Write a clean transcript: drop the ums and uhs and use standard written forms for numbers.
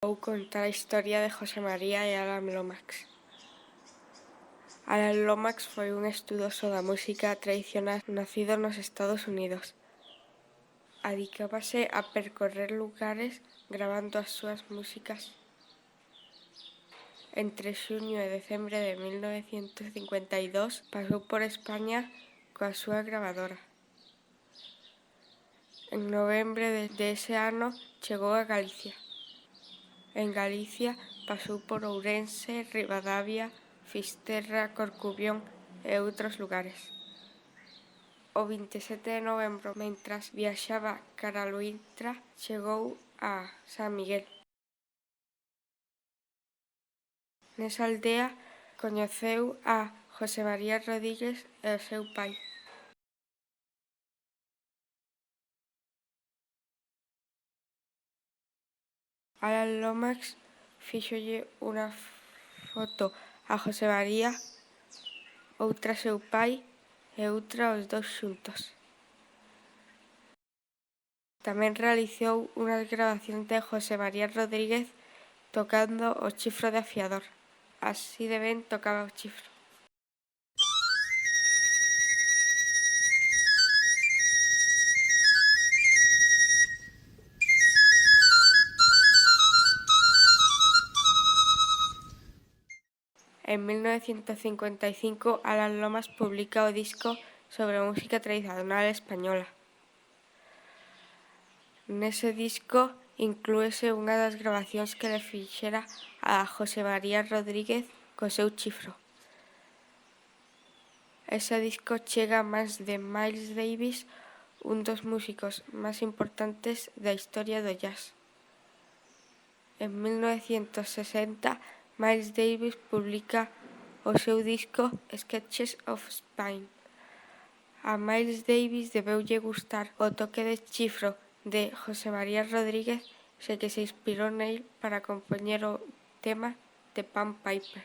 Vou contar a historia de José María e Alan Lomax. Alan Lomax foi un estudoso da música tradicional nacido nos Estados Unidos. Adicábase a percorrer lugares gravando as súas músicas. Entre xuño e decembre de 1952 pasou por España coa súa gravadora. En novembro de ese ano chegou a Galicia. En Galicia pasou por Ourense, Ribadavia, Fisterra, Corcubión e outros lugares. O 27 de novembro, mentras viaxaba cara a Luíntra, chegou a San Miguel. Nesa aldea coñeceu a José María Rodríguez e o seu pai. Alan Lomax fíxolle unha foto a José María, outra ao seu pai e outra aos dous xuntos. Tamén realizou unhas gravacións de José María Rodríguez tocando o chifro de afiador. Así de ben tocaba o chifro. En 1955, Alan Lomax publica o disco sobre música tradicional española. Nese disco inclúese unha das gravacións que le fixera a José María Rodríguez co seu chifro. Ese disco chega a mans de Miles Davis, un dos músicos máis importantes da historia do jazz. En 1960, Miles Davis publica o seu disco Sketches of Spain. A Miles Davis debeulle gustar o toque de chifro de José María Rodríguez, que se inspirou nel para compoñer o tema The Pan Piper.